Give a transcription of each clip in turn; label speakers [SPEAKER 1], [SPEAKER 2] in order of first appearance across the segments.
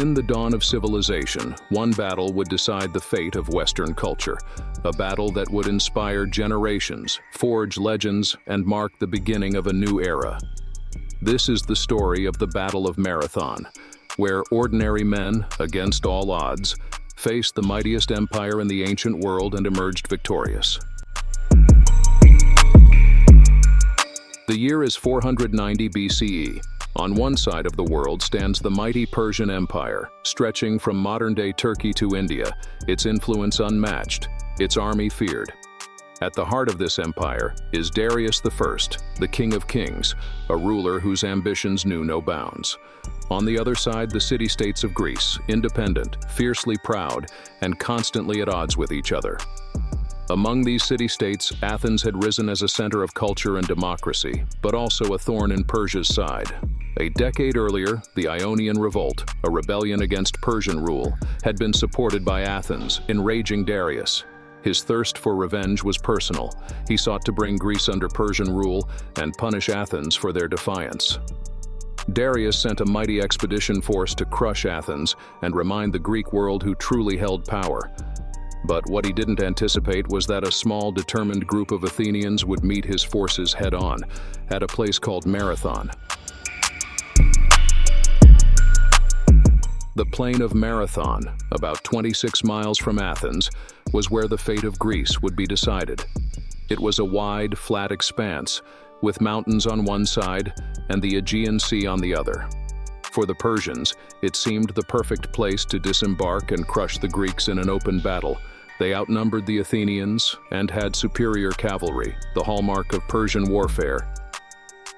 [SPEAKER 1] In the dawn of civilization, one battle would decide the fate of Western culture, a battle that would inspire generations, forge legends, and mark the beginning of a new era. This is the story of the Battle of Marathon, where ordinary men, against all odds, faced the mightiest empire in the ancient world and emerged victorious. The year is 490 BCE. On one side of the world stands the mighty Persian Empire, stretching from modern-day Turkey to India, its influence unmatched, its army feared. At the heart of this empire is Darius I, the King of Kings, a ruler whose ambitions knew no bounds. On the other side, the city-states of Greece, independent, fiercely proud, and constantly at odds with each other. Among these city-states, Athens had risen as a center of culture and democracy, but also a thorn in Persia's side. A decade earlier, the Ionian Revolt, a rebellion against Persian rule, had been supported by Athens, enraging Darius. His thirst for revenge was personal. He sought to bring Greece under Persian rule and punish Athens for their defiance. Darius sent a mighty expedition force to crush Athens and remind the Greek world who truly held power. But what he didn't anticipate was that a small, determined group of Athenians would meet his forces head-on at a place called Marathon. The plain of Marathon, about 26 miles from Athens, was where the fate of Greece would be decided. It was a wide, flat expanse, with mountains on one side and the Aegean Sea on the other. For the Persians, it seemed the perfect place to disembark and crush the Greeks in an open battle. They outnumbered the Athenians and had superior cavalry, the hallmark of Persian warfare.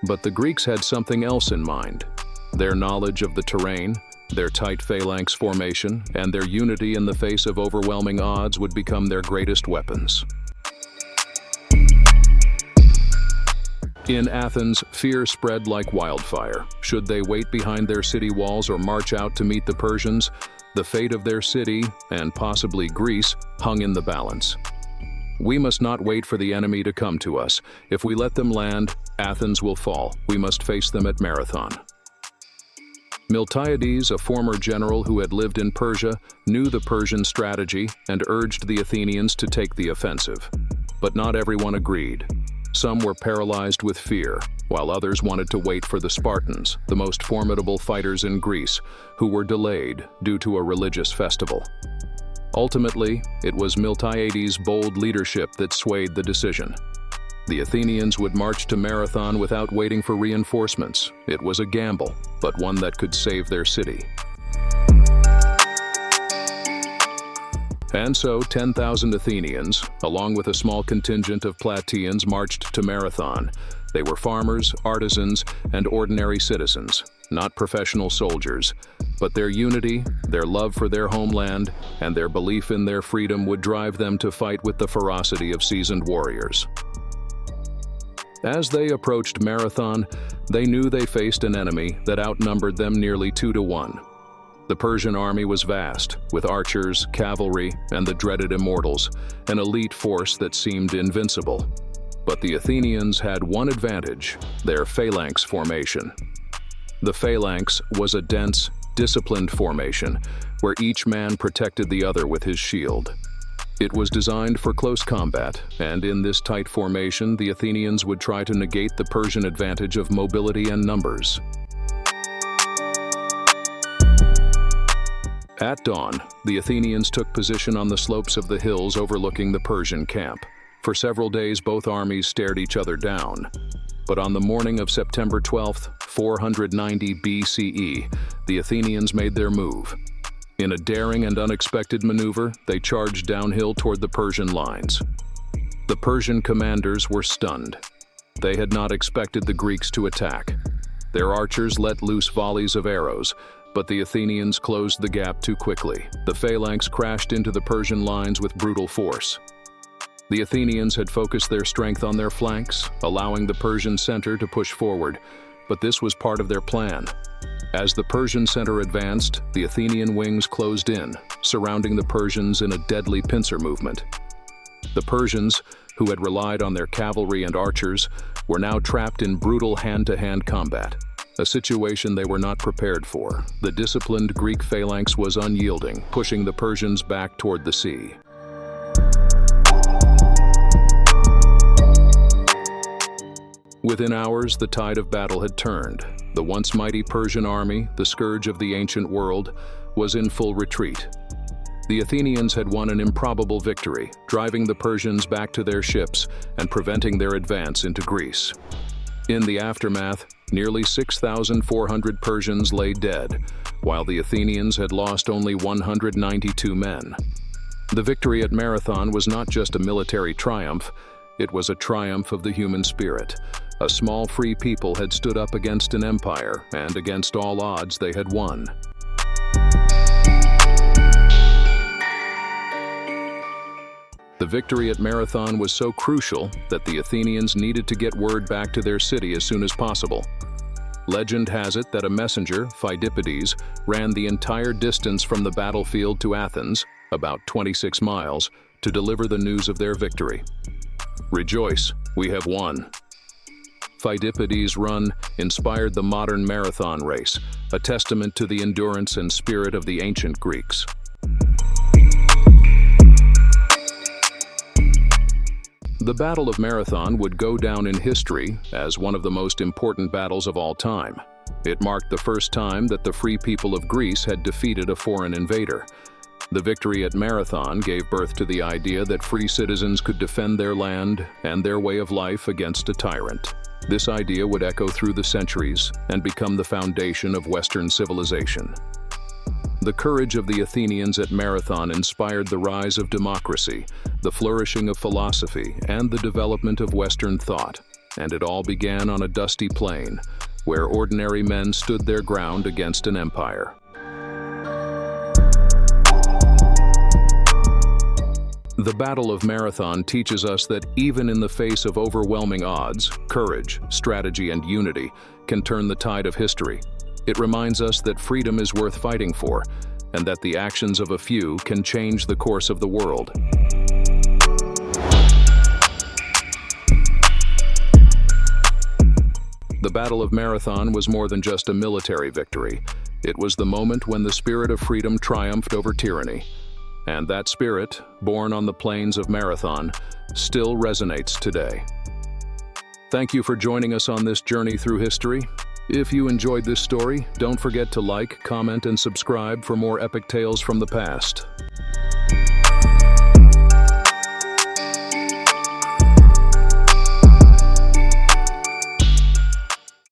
[SPEAKER 1] But the Greeks had something else in mind. Their knowledge of the terrain, their tight phalanx formation, and their unity in the face of overwhelming odds would become their greatest weapons. In Athens, fear spread like wildfire. Should they wait behind their city walls or march out to meet the Persians, the fate of their city, and possibly Greece, hung in the balance. We must not wait for the enemy to come to us. If we let them land, Athens will fall. We must face them at Marathon. Miltiades, a former general who had lived in Persia, knew the Persian strategy and urged the Athenians to take the offensive. But not everyone agreed. Some were paralyzed with fear, while others wanted to wait for the Spartans, the most formidable fighters in Greece, who were delayed due to a religious festival. Ultimately, it was Miltiades' bold leadership that swayed the decision. The Athenians would march to Marathon without waiting for reinforcements. It was a gamble, but one that could save their city. And so 10,000 Athenians, along with a small contingent of Plataeans, marched to Marathon. They were farmers, artisans, and ordinary citizens, not professional soldiers. But their unity, their love for their homeland, and their belief in their freedom would drive them to fight with the ferocity of seasoned warriors. As they approached Marathon, they knew they faced an enemy that outnumbered them nearly 2-1. The Persian army was vast, with archers, cavalry, and the dreaded immortals, an elite force that seemed invincible. But the Athenians had one advantage: their phalanx formation. The phalanx was a dense, disciplined formation, where each man protected the other with his shield. It was designed for close combat, and in this tight formation, the Athenians would try to negate the Persian advantage of mobility and numbers. At dawn, the Athenians took position on the slopes of the hills overlooking the Persian camp. For several days, both armies stared each other down. But on the morning of September 12th, 490 BCE, the Athenians made their move. In a daring and unexpected maneuver, they charged downhill toward the Persian lines. The Persian commanders were stunned. They had not expected the Greeks to attack. Their archers let loose volleys of arrows, but the Athenians closed the gap too quickly. The phalanx crashed into the Persian lines with brutal force. The Athenians had focused their strength on their flanks, allowing the Persian center to push forward, but this was part of their plan. As the Persian center advanced, the Athenian wings closed in, surrounding the Persians in a deadly pincer movement. The Persians, who had relied on their cavalry and archers, were now trapped in brutal hand-to-hand combat. a situation they were not prepared for. The disciplined Greek phalanx was unyielding, pushing the Persians back toward the sea. Within hours, the tide of battle had turned. The once mighty Persian army, the scourge of the ancient world, was in full retreat. The Athenians had won an improbable victory, driving the Persians back to their ships and preventing their advance into Greece. In the aftermath, nearly 6,400 Persians lay dead, while the Athenians had lost only 192 men. The victory at Marathon was not just a military triumph, it was a triumph of the human spirit. A small free people had stood up against an empire, and against all odds they had won. The victory at Marathon was so crucial that the Athenians needed to get word back to their city as soon as possible. Legend has it that a messenger, Phidippides, ran the entire distance from the battlefield to Athens, about 26 miles, to deliver the news of their victory. "Rejoice, we have won." Phidippides' run inspired the modern marathon race, a testament to the endurance and spirit of the ancient Greeks. The Battle of Marathon would go down in history as one of the most important battles of all time. It marked the first time that the free people of Greece had defeated a foreign invader. The victory at Marathon gave birth to the idea that free citizens could defend their land and their way of life against a tyrant. This idea would echo through the centuries and become the foundation of Western civilization. The courage of the Athenians at Marathon inspired the rise of democracy, the flourishing of philosophy, and the development of Western thought. And it all began on a dusty plain, where ordinary men stood their ground against an empire. The Battle of Marathon teaches us that even in the face of overwhelming odds, courage, strategy, and unity can turn the tide of history. It reminds us that freedom is worth fighting for, and that the actions of a few can change the course of the world. The Battle of Marathon was more than just a military victory. It was the moment when the spirit of freedom triumphed over tyranny. And that spirit, born on the plains of Marathon, still resonates today. Thank you for joining us on this journey through history. If you enjoyed this story, don't forget to like, comment, and subscribe for more epic tales from the past.